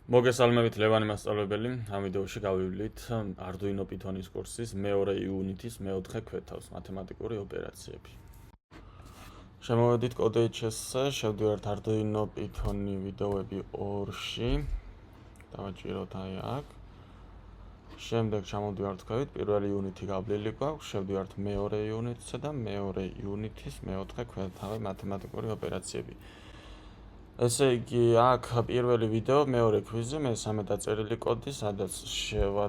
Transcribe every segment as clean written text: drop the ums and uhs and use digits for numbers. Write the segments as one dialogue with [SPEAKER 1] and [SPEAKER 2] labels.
[SPEAKER 1] მოგესალმებით ლევანი მასწავლებელი. ამ ვიდეოში გავივლით Arduino Python-ის კურსის მეორე იუნიტის მეოთხე ქვეთავს მათემატიკური ოპერაციები. შემოვედით Code.js-ზე, შევდივართ Arduino Python-ი ვიდეოები 2-ში. დავაჭიროთ აი აქ. შემდეგ ჩამოვდივართ ქვევით, პირველი იუნიტი გავლილი გვაქვს, შევდივართ მეორე იუნიტზე და მეორე იუნიტის მეოთხე ქვეთავი მათემატიკური ოპერაციები. ესე იგი, აქ პირველი ვიდეო, მეორე კვიზი, მესამე დაწერილი კოდი, სადაც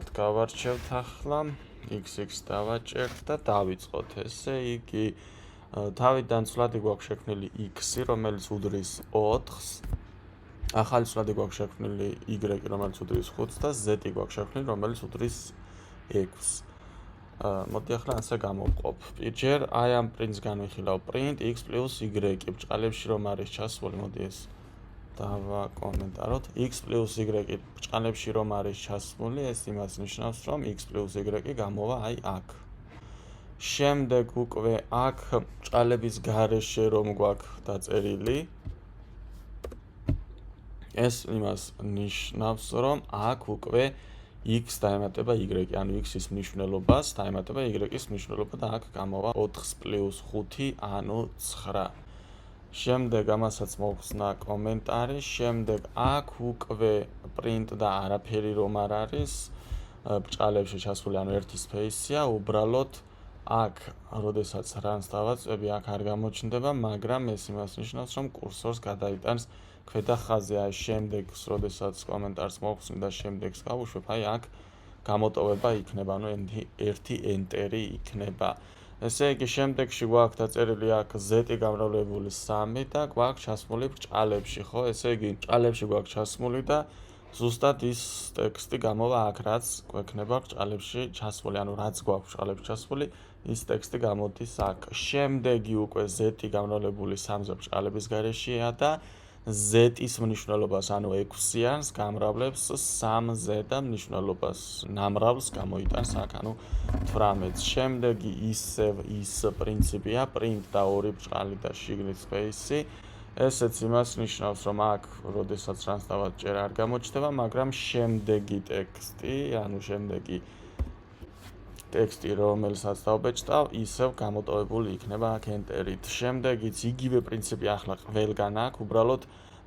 [SPEAKER 1] გავარჩევთ ახლა, XX დავაჭერთ და დავიწყოთ. ესე იგი, თავიდან ცვლადი გვაქვს შექმნილი X-ი, რომელიც უდრის 4-ს, ახალი ცვლადი გვაქვს შექმნილი Y, რომელიც უდრის 5-ს და Z-ი გვაქვს შექმნილი, რომელიც უდრის 6-ს. მოდი ახლა ასე გამოვყოფ. ჯერ აი ამ პრინტს განვიხილავ, print x + y, ბრჭყალებში რომ არის ჩასული, მოდი ეს დავაკომენტაროთ. x + y ბრჭყალებში რომ არის ჩასული, ეს იმას ნიშნავს, რომ x + y გამოვა აი აქ. შემდეგ უკვე აქ ბრჭყალების გარეშე რომ გვაქვს დაწერილი, ეს იმას ნიშნავს, რომ აქ უკვე x დაემატება y, ანუ x-ის მნიშვნელობას დაემატება y-ის მნიშვნელობა და აქ გამოვა 4 + 5, ანუ 9. შემდეგ ამასაც მოვხსნა კომენტარი, შემდეგ აქ უკვე print და არაფერი რომ არ არის, ბრჭყალებში ჩასული, ანუ ერთი space-ია, უბრალოდ აქ, როდესაც runs დავაწვევი, აქ არ გამოჩნდება, მაგრამ ეს იმას ნიშნავს, რომ კურსორს გადაიტანს ქვედა ხაზზე. აი შემდეგს, როდესაც კომენტარს მოვხსნი და შემდეგს გავუშვებ, აი აქ გამოტოვება იქნება, ანუ ერთი ენტერი იქნება. ესე იგი, შემდეგში გვაქვს დაწერილი აქ Z-ი გამრავლებული 3 და გვაქვს ჩასმული ბრჭყალებში, ხო? ესე იგი, ბრჭყალებში გვაქვს ჩასმული და ზუსტად ის ტექსტი გამოვა აქ, რაც გვექნება ბრჭყალებში ჩასმული, ანუ რაც გვაქვს ბრჭყალებში ჩასმული, ის ტექსტი გამოდის აქ. შემდეგი უკვე Z-ი გამრავლებული 3-ზე ბრჭყალების გარეშეა და Z-ის მნიშვნელობას, ანუ 6-იანს გამრავლებს 3-ზე და მნიშვნელობას ნამრავლს გამოიტანს აქ, ანუ 18. შემდეგი ისევ ის პრინციპია, print და ორი ბრჭყალი და შიგნით space-ი. ესეც იმას ნიშნავს, რომ აქ, როდესაც runs დავაჭერ, არ გამოჩნდება, მაგრამ შემდეგი ტექსტი, ანუ შემდეგი ტექსტი, რომელსაც დავბეჭდავ, ისევ გამოტოვებული იქნება აქ ენტერით. შემდეგიც იგივე პრინციპი ახლა ყველგან აქ, უბრალოდ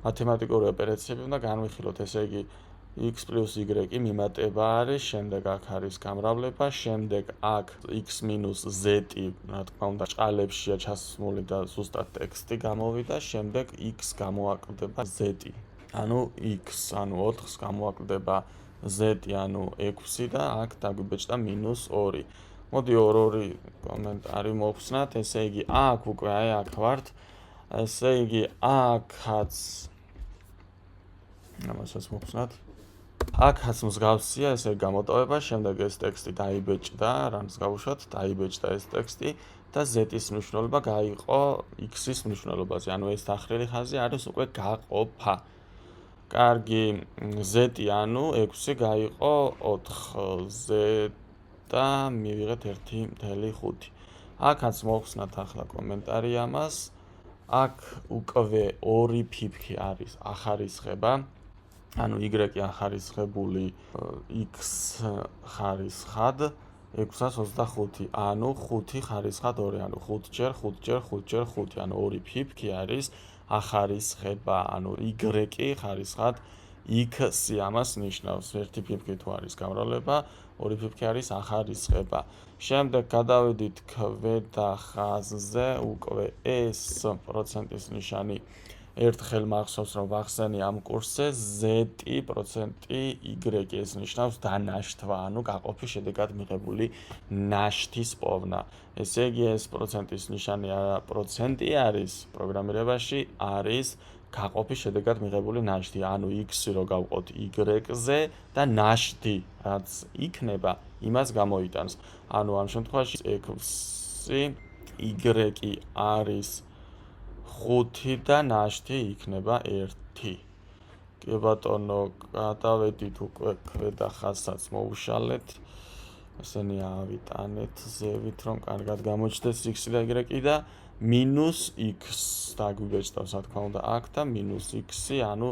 [SPEAKER 1] მათემატიკური ოპერაციები უნდა განვიხილოთ, ესე იგი x + y მიმატება არის, შემდეგ აქ არის გამრავლება, შემდეგ აქ x - z-ი, რა თქმა უნდა, ბრჭყალებშია ჩასმული და ზუსტად ტექსტი გამოვიდა, შემდეგ x გამოაკლდება z-ი, ანუ x, ანუ 4-ს გამოაკლდება Z-ი, ანუ 6 და აქ დაგვიბეჭდა -2. მოდი ორ-ორი კომენტარი მოვხსნათ, ესე იგი, აქ უკვე აი აქ ვართ. ესე იგი, აქაც ამასაც მოვხსნათ. აქაც მსგავსია, ესე გამოტოვება, შემდეგ ეს ტექსტი დაიბეჭდა, რამს გავუშვათ, დაიბეჭდა ეს ტექსტი და Z-ის მნიშვნელობა გაიყო X-ის მნიშვნელობაზე, ანუ ეს დახრილი ხაზი არის უკვე გაყოფა. კარგი, Z-ი, ანუ 6 გაიყო 4-ზე და მივიღეთ 1.5. აქაც მოვხსნათ ახლა კომენტარი ამას. აქ უკვე ორი ფიფქი არის ახარისხება, ანუ Y ახარისხებული X ხარისხად 625, ანუ 5 ხარისხად 2, ანუ 5x5x5x5, ანუ ორი ფიფქი არის ახარისხება, ანუ Y ხარისხად X-ი ამას ნიშნავს, ერთი ფიფქი თუ არის გამრავლება, ორი ფიფქი არის ახარისხება. შემდეგ გადავედით ქვედა ხაზზე, უკვე ეს პროცენტის ნიშანი ერთხელ მახსოვს, რომ ვახსენე ამ კურსზე, Z-ი პროცენტი Y, ეს ნიშნავს დანაშთვა, ანუ გაყოფის შედეგად მიღებული ნაშთის პოვნა. ესე იგი, ეს პროცენტის ნიშანი არა პროცენტი არის პროგრამირებაში, არის გაყოფის შედეგად მიღებული ნაშთი, ანუ X-ი რო გავყოთ Y-ზე და ნაშთი, რაც იქნება, იმას გამოიტანს. ანუ ამ შემთხვევაში 6 Y არის 5 და ნაშთი იქნება 1. კი ბატონო, გადავედით უკვე ქვედა ხაზსაც მოვუშალეთ. ესენი ავიტანეთ ზევით, რომ კარგად გამოჩნდეს X და Y და -X დაგვიბეჭდავს, რა თქმა უნდა, აქ და -X, ანუ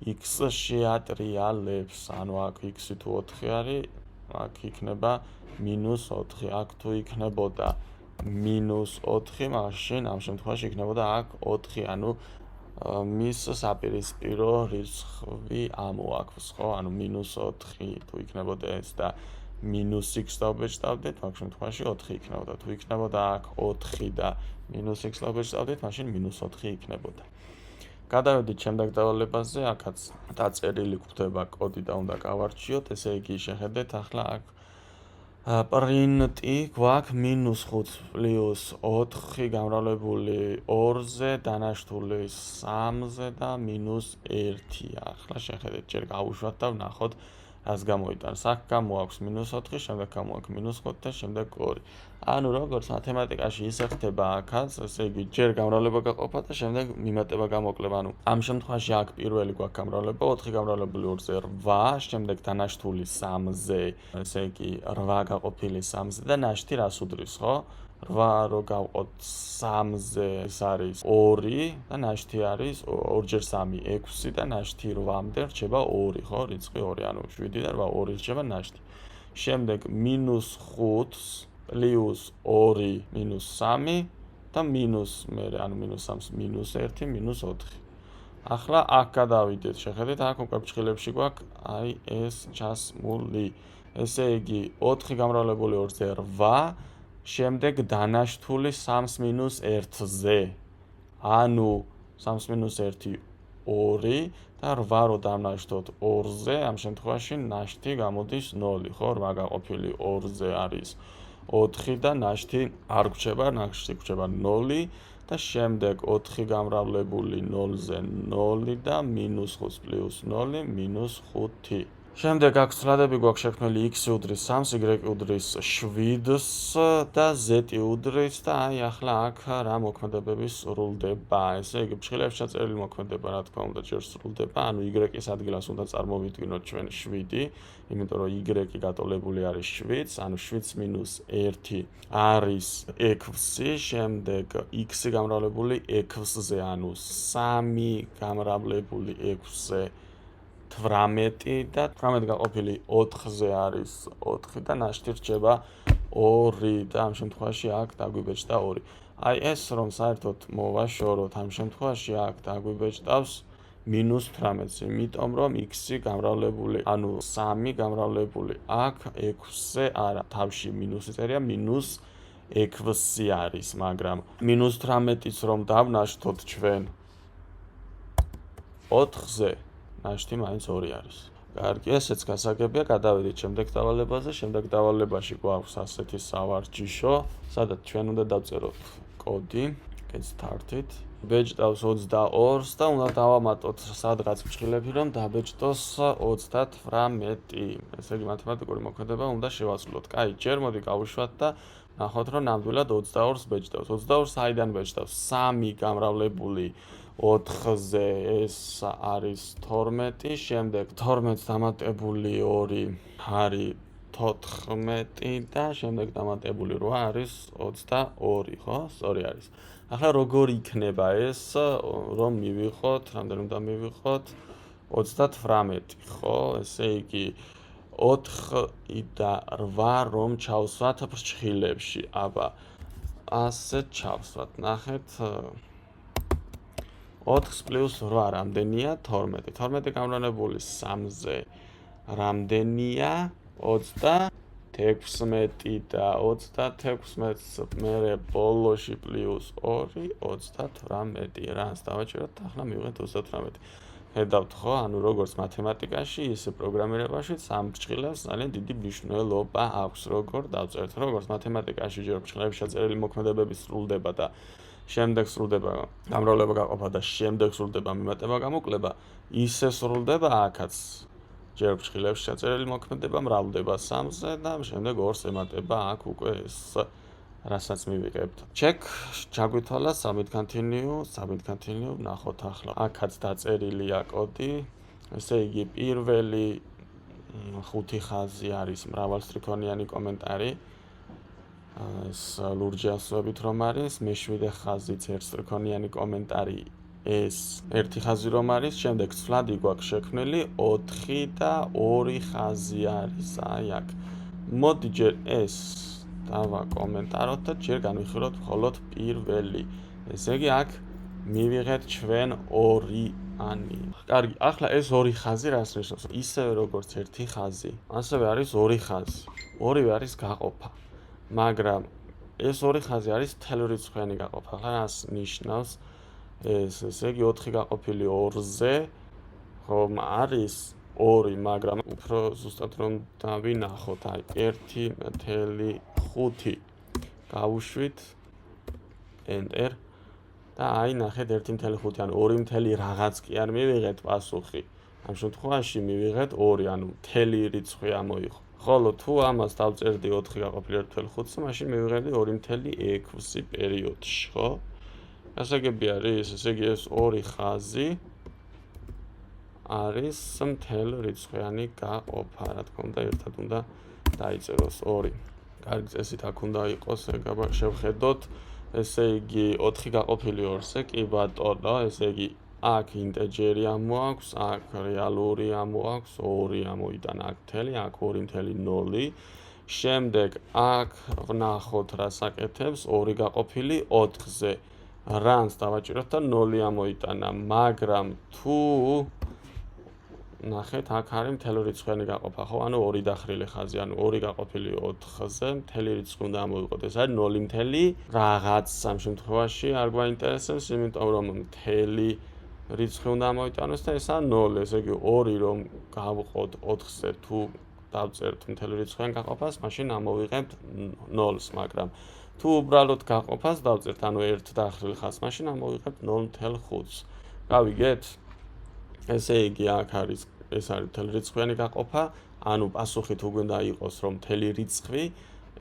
[SPEAKER 1] x შეატრიალებს, ანუ აქ x თუ 4 არის, აქ იქნება -4, აქ თუ იქნებოდა -4, მაშინ ამ შემთხვევაში იქნებოდა აქ 4, ანუ მის საპირისპირო რიცხვი ამოაქვს, ხო? ანუ -4 თუ იქნებოდა ეს და -x დავბეჭდავდეთ, მაგ შემთხვევაში 4 იქნებოდა. თუ იქნებოდა აქ 4 და -x დავბეჭდავდეთ, მაშინ -4 იქნებოდა. გადავედით შემდეგ დავალებაზე, აქაც დაწერილი გვხვდება კოდი და უნდა გავარჩიოთ, ესე იგი შეხედეთ ახლა აქ პრინტი გვაქვს -5 + 4 გამრავლებული 2-ზე, დანაშთული 3-ზე და -1. ახლა შეხედეთ, ჯერ გავუშვათ და ვნახოთ რას გამოიტანს. აქ გამოაქვს -4, შემდეგ გამოაქვს -5 და შემდეგ 2. ანუ როგორც მათემატიკაში ისე ხდება აქაც, ესე იგი ჯერ გამრავლება გაყოფა და შემდეგ მიმატება გამოკლება. ანუ ამ შემთხვევაში აქ პირველი გვაქვს გამრავლება 4 გამრავლებული 2-ზე 8, შემდეგ დანაშთული 3-ზე, ესე იგი 8 გაყოფილი 3-ზე და ნაშთი რას უდრის, ხო? 8 რო გავყოთ 3-ზე, ეს არის 2 და ნაშთი არის 2×3 6 და ნაშთი 8-მდე რჩება 2, ხო? რიცხვი 2, ანუ 7 და 8, 2 რჩება ნაშთი. შემდეგ -5 + 2 -3 და მე ანუ -3-ს -1 -4. ახლა აქ გადავიდეთ, შეხედეთ, აქ უკვე ფრჩხილებში გვაქვს აი ეს ჩასმული. ესე იგი 4 გამრავლებული 2-ზე 8, შემდეგ დანაშთული 3-1-ზე. ანუ 3-1 2 და 8 რო დამნაშთოთ 2-ზე, ამ შემთხვევაში ნაშთი გამოდის 0, ხო? 8 გაყოფილი 2-ზე არის 4 და ნაშთი არ გვჩება, ნაშთი გვჩება 0 და შემდეგ 4 გამრავლებული 0-ზე 0 და -5 + 0 -5. შემდეგ აქ ცვლადები გვაქვს შექმნილი x უდრის 3-ს, y უდრის 7-ს და z უდრის და აი ახლა აქ რა მოქმედებები სრულდება. ესე იგი ფრჩხილებში ჩაწერილი მოქმედება რა თქმა უნდა ჯერ სრულდება, ანუ y-ის ადგილას უნდა წარმოვიდგინოთ ჩვენ 7, იმიტომ რომ y გატოლებული არის 7-ს, ანუ 7 - 1 არის 6, შემდეგ x გამრავლებული 6-ზე, ანუ 3 გამრავლებული 6-ზე 18 და 18 გაყოფილი 4-ზე არის 4 და ნაშთი რჩება 2 და ამ შემთხვევაში აქ დაგვიბეჭდა 2. აი ეს რომ საერთოდ მოვაშოროთ, ამ შემთხვევაში აქ დაგვიბეჭდავს -18-ს, იმიტომ რომ x-ი გამრავლებული, ანუ 3 გამრავლებული აქ 6-ზე არა, თავში მინუსი წერია, -6 არის, მაგრამ -18-ს რომ დავნაშთოთ ჩვენ 4-ზე, ნაშთი მაინც 2 არის. კარგი, ესეც გასაგებია, გადავედით შემდეგ დავალებაზე. შემდეგ დავალებაში გვაქვს ასეთი სავარჯიშო, სადაც ჩვენ უნდა დავწეროთ კოდი, get started. ბეჭდავს 22-ს და უნდა დავამატოთ სადღაც ფრჩხილები, რომ დაბეჭდოს 38. ესე იგი მათემატიკური მოქმედება უნდა შევასრულოთ. კაი, ჯერ მოდი გავუშვათ და ნახოთ, რომ ნამდვილად 22-ს ბეჭდავს. 22-ს საიდან ბეჭდავს? 3 გამრავლებული 4-ზე ეს არის 12, შემდეგ 12-ს დამატებული 2 არის 14 და შემდეგ დამატებული 8 არის 22, ხო? სწორი არის. ახლა როგორ იქნება ეს, რომ მივიღოთ, რამდენი უნდა მივიღოთ? 38, ხო? ესე იგი 4 და 8 რომ ჩავსვათ ფრჩხილებში. აბა, ასე ჩავსვათ. ნახეთ 4 + 8 რამდენია? 12. 12 გამრავლებული 3-ზე რამდენია? 36 და 36-ს მერე ბოლოში + 2 38. რას დავაჭეროთ? ახლა მივიღეთ 38. ხედავთ ხო? ანუ როგორც მათემატიკაში, ისე პროგრამირებაშიც ამ ფრჩხილებს ძალიან დიდი მნიშვნელობა აქვს, როგორ დავწერთ. როგორც მათემატიკაში ჯერ ფრჩხილებში ჩაწერილი მოქმედებები სრულდება და შემდეგ სრულდება გამრავლება გაყოფა და შემდეგ სრულდება მიმატება გამოკლება, ისე სრულდება აქაც. ჯერ ფრჩხილებში ჩაწერილი მოქმედება მრავლდება 3-ზე და შემდეგ 2-ს ემატება აქ უკვე ეს რასაც მივიღებთ. check ჩაგვითვალა submit continue, ნახოთ ახლა. აქაც დაწერილია კოდი. ესე იგი პირველი 5 ხაზი არის მრავალსტრიქონიანი კომენტარი. ეს ლურჯი ასოებით რომ არის, მე-7 ხაზიც ერთსტრიქონიანი კომენტარი ეს ერთი ხაზი რომ არის, შემდეგ ცვლადი გვაქვს შექმნილი 4 და 2 ხაზი არის აი აქ. მოდი ჯერ ეს დავაკომენტაროთ და ჯერ განვიხილოთ მხოლოდ პირველი. ესე იგი აქ მივიღეთ ჩვენ 2-ანი. კარგი, ახლა ეს 2 ხაზი რას ნიშნავს? ისევე როგორც ერთი ხაზი, ასევე არის 2 ხაზი. ორივე არის გაყოფა. მაგრამ ეს 2 ხაზი არის თელრიცხვიანი გაყოფა. ახლა რას ნიშნავს? ესე იგი 4 გაყოფილი 2-ზე, ხომ არის 2, მაგრამ უფრო ზუსტად რომ დავინახოთ, აი 1.5 გავუშვით enter და აი ნახეთ 1.5 ან 2 რაღაც კი არ მივიღეთ პასუხი. ამ შემთხვევაში მივიღეთ 2, ანუ მთელი რიცხვი ამოიღო. ხოლო თუ ამას დავწერდი 4 გაყოფილი 1.5-ზე, მაშინ მივიღებდი 2.6 პერიოდში, ხო? გასაგები არის, ესე იგი ეს 2 ხაზი არის მთელრიცხვიანი გაყოფა, რა თქმა უნდა, ერთად უნდა დაიწეროს 2. კარგი წესით აქ უნდა იყოს, შევხედოთ, ესე იგი 4 გაყოფილი 2-ზე, კი ბატონო, ესე იგი აქ ინტეჯერი ამოაქვს, აქ რეალური ამოაქვს, 2 ამოიტანა აქ მთელი, აქ 2.0. შემდეგ აქ ვნახოთ რა საკეთებს 2 გაყოფილი 4-ზე. რანს დავაჭიროთ და 0 ამოიტანა, მაგრამ თუ ნახეთ, აქ არის მთელრიცხვიანი გაყოფა, ხო? ანუ 2 დახრილი ხაზი, ანუ 2 გაყოფილი 4-ზე მთელი რიცხვი უნდა ამოვიყოთ. ეს არის 0 რაღაც ამ შემთხვევაში არ გვაინტერესებს, იმიტომ რომ მთელი რიცხვი უნდა ამოიტანოს და ესაა 0. ესე იგი 2 რომ გავყოთ 4-ზე თუ დავწერთ მთელი რიცხვიან გაყოფას, მაშინ ამოვიღებთ 0-ს, მაგრამ თუ უბრალოდ გაყოფას დავწერთ, ანუ 1 დახრილი ხაზს, მაშინ ამოვიღებთ 0.5-ს. გავიგეთ? ესე იგი აქ არის ეს არის მთელრიცხვიანი გაყოფა, ანუ პასუხი თუ გვინდა იყოს რომ მთელი რიცხვი,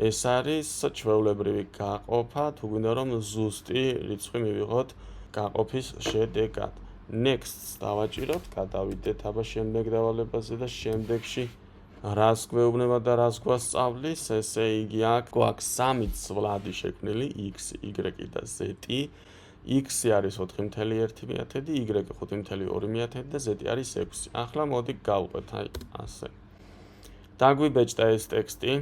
[SPEAKER 1] ეს არის ჩვეულებრივი გაყოფა, თუ გვინდა რომ ზუსტი რიცხვი მივიღოთ გაყოფის შედეგად. Next-ს დავაჭიროთ, გადავიდეთ აბა შემდეგ დავალებაზე და შემდეგში რას გვეუბნება და რას გვასწავლის, ესე იგი აქ გვაქვს 3 ცვლადი შექმნილი x, y და z. x არის 4.1, y 5.2 და z არის 6. ახლა მოდი გავყვეთ აი ასე. დაგვიბეჭდა ეს ტექსტი,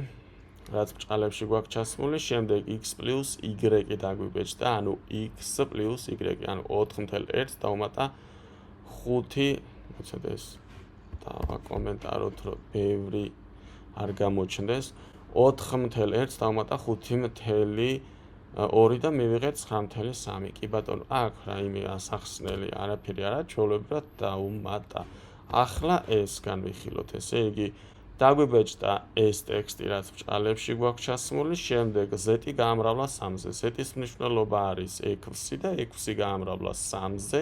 [SPEAKER 1] რაც ბჭყალებში გვაქვს ჩასმული, შემდეგ x + y დაგვიბეჭდა, ანუ x + y, ანუ 4.1 დავუმატა 5, მოცადე ეს დავაკომენტაროთ, რომ ბევრი არ გამოჩნდეს, 4.1 დავუმატა 5.2 და მივიღეთ 9.3. კი ბატონო, აქ რაიმე ასახსნელი არაფერი არა, ჩვეულებრივად დავუმატა. ახლა ეს განვიხილოთ, ესე იგი დაგვიბეჭდა ეს ტექსტი, რაც ბჭყალებში გვაქვს ჩასმული, შემდეგ z გაამრავლა 3-ზე. z-ის მნიშვნელობა არის 6 და 6 გაამრავლა 3-ზე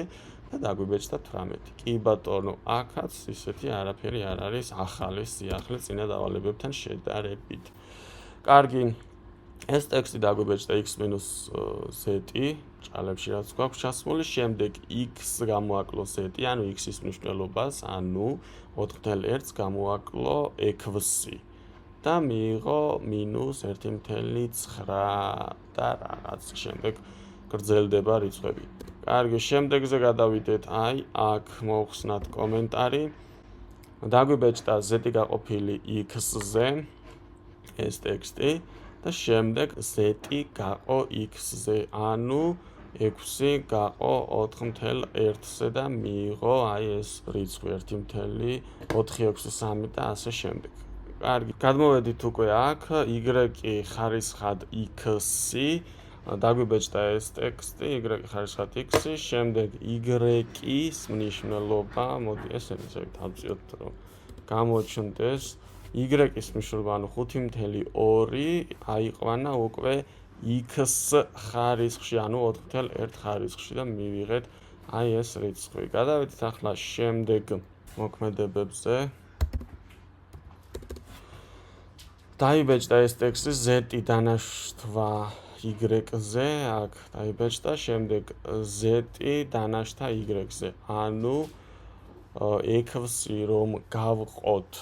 [SPEAKER 1] და დაგვიბეჭდა 18. კი ბატონო, აქაც ისეთი არაფერი არ არის ახალი სიახლე წინა დავალებებთან შედარებით. კარგი, ეს ტექსტი დაგვიბეჭდა x - z, ბჭყალებში რაც გვაქვს ჩასმული, შემდეგ x გამოაკლო z, ანუ x-ის მნიშვნელობას, ანუ 4.1-ს გამოაკლო 6 და მიიღო -1.9 და რაღაც შემდეგ გრძელდება რიცხვები. კარგი, შემდეგზე გადავიდეთ, აი აქ მოვხსნათ კომენტარი. დაგვიბეჭდა z გაყოფილი x-ზე ეს ტექსტი და შემდეგ z გაყო x-ზე, ანუ 6 გაყო 4.1-ზე და მიიღო აი ეს რიცხვი 1.463 და ასე შემდეგ. კარგი, გადმოვედით უკვე აქ, y ხარისხად x, დაგვიბეჭდა ეს ტექსტი, y ხარისხად x, შემდეგ y-ის მნიშვნელობა, მოდი ესენი ზევით ავწიოთ, რომ გამოჩნდეს, y-ის მნიშვნელობა, ანუ 5.2 აიყვანა უკვე x ხარისხში, ანუ 4.1 ხარისხში და მივიღეთ აი ეს რიცხვი. გადავიდეთ ახლა შემდეგ მოქმედებებზე. დაიბეჭდა ეს ტექსტი z დანაშთვა y-ზე, აქ დაიბეჭდა, შემდეგ z დანაშთა y-ზე, ანუ 6 რომ გავყოთ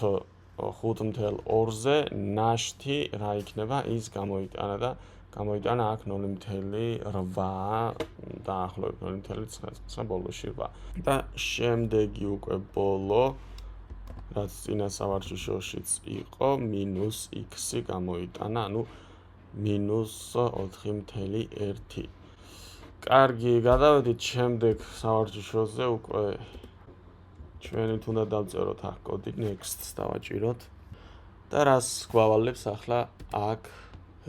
[SPEAKER 1] 5.2-ზე, ნაშთი რა იქნება, ის გამოიტანა და გამოიტანა აქ 0.8 დაახლოებით 0.9 ბოლოში 8 და შემდეგი უკვე ბოლო რაც წინა სავარჯიშოშიც იყო -x გამოიტანა, ანუ -4.1. კარგი, გადავედით შემდეგ სავარჯიშოზე უკვე ჩვენი თუნდა დავწეროთ აქ კოდი next-ს დავაჭიროთ და რას გვავალებს ახლა აქ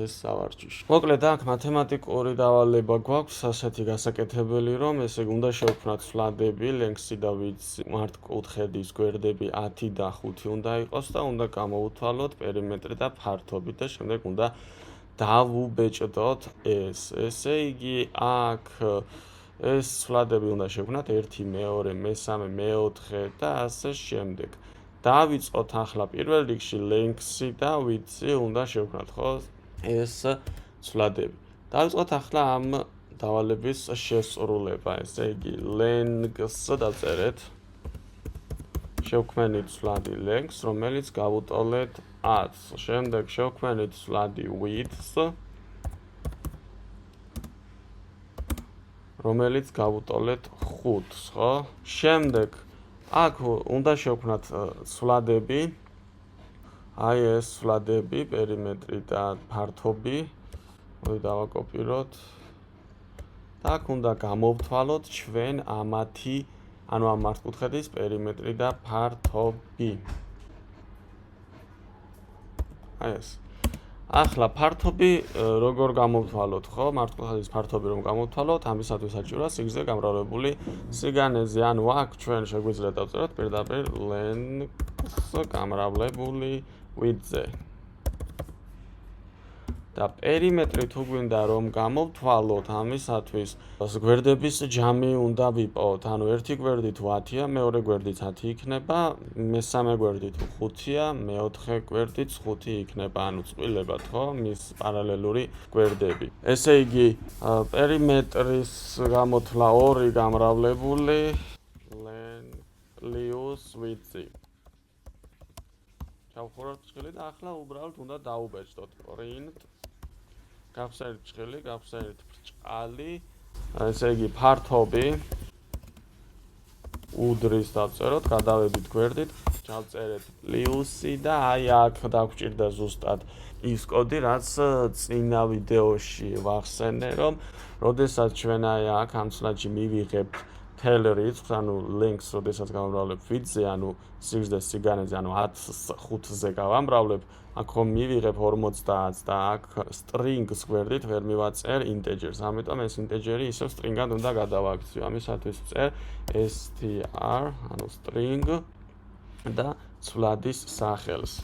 [SPEAKER 1] ეს სავარჯიში. მოკლედ აქ მათემატიკური დავალება გვაქვს ასეთი გასაკეთებელი, რომ ესე უნდა შევქმნათ ცვლადები, length-ი და width-ი, მართკუთხედის გვერდები 10 და 5 უნდა იყოს და უნდა გამოვუთვალოთ პერიმეტრი და ფართობი და შემდეგ უნდა დავუბეჭდოთ ეს. ესე იგი აქ ეს ცვლადები უნდა შევქმნათ 1, 2, მე-3, მე-4 და ასე შემდეგ. დავიწყოთ ახლა პირველ რიგში length-ი და width-ი უნდა შევქმნათ, ხო? ეს ცვლადები. დავიწყოთ ახლა ამ დავალების შესრულება. ესე იგი length-ს დაწერეთ. შევქმნით ცვლადი length, რომელიც გავუტოლეთ 10-ს. შემდეგ შევქმნით ცვლადი width-ს, რომელიც გავუტოლეთ 5-ს, ხო? შემდეგ აქ უნდა შევქმნათ ცვლადები. აი ეს ცვლადები, პერიმეტრი და ფართობი. მოდი დავაკოპიროთ. და აქ უნდა გამოვთვალოთ ჩვენ ამათი, ანუ ამ მართკუთხედის პერიმეტრი და ფართობი. აი ეს. ახლა ფართობი როგორ გამოვთვალოთ, ხო? მართკუთხედის ფართობი რომ გამოვთვალოთ, ამისათვის საჭიროა სიგრძე გამრავლებული სიგანეზე. ანუ აქ ჩვენ შეგვიძლია დავწეროთ პირდაპირ length გამრავლებული width-ზე. და პერიმეტრი თუ გვინდა რომ გამოვთვალოთ, ამისათვის გვერდების ჯამი უნდა ვიპოვოთ. ანუ ერთი გვერდით 8-ია, მეორე გვერდით 10 იქნება, მესამე გვერდით 5-ია, მეოთხე გვერდით 5 იქნება, ანუ წყვილებად, ხო? მის პარალელური გვერდები. ესე იგი, პერიმეტრის გამოთვლა 2 გამრავლებული length plus width-ი. ჩავხუროთ ჭრილი და ახლა უბრალოდ უნდა დაუბეჭდოთ print გავხსენეთ ჭრილი, გავხსენეთ ბრჭყალი. ესე იგი ფართობი უდრის დავწეროთ, გადავედით გვერდით, ჩავწერეთ პლუსი და აი აქ დაგვჭირდა ზუსტად ის კოდი, რაც წინა ვიდეოში ვახსენე, რომ როდესაც ჩვენ აი აქ ამ ცვლადში მივიღებთ მთელ რიცხვს, ანუ length-ს როდესაც გავამრავლებთ width-ზე, ანუ სიგრძეს სიგანეზე, ანუ 10-ს 5-ზე გავამრავლებ, აქ ხომ მივიღებ 50 და აქ string-ს გვერდით ვერ მივაწერ integer-ს. ამიტომ ეს integer-ი ისევ string-ად უნდა გადავაქციო. ამისათვის ვწერ str, ანუ string და ცვლადის სახელს.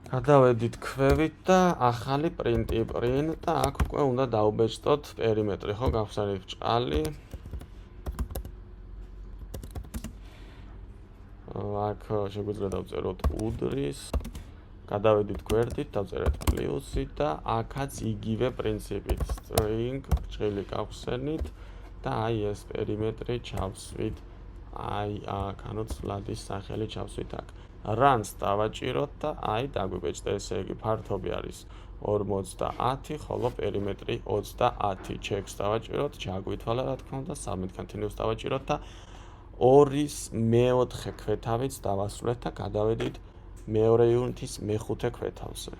[SPEAKER 1] გადავედით ქვევით და ახალი print-ი print და აქ უკვე უნდა დაუბეჭდოთ პერიმეტრი, ხო? გავხსენეთ ბრჭყალი. აქ შეგვიძლია დავწეროთ უდრის, გადავედით გვერდით, დავწერეთ პლუსი და აქაც იგივე პრინციპით string ჭრილი გავხსენით და აი ეს პერიმეტრი ჩავსვით აი აქ, ანუ ცვლადის სახელი ჩავსვით აქ. runs დავაჭიროთ და აი დაგვიბეჭდა, ესე იგი ფართობი არის 50, ხოლო პერიმეტრი 30. checks დავაჭიროთ, ჩაგვითვალა რა თქმა უნდა, submit continuous დავაჭიროთ და 2-ის მე-4 ქვეთავიც დავასრულეთ და გადავედით მეორე იუნიტის მე-5 ქვეთავზე.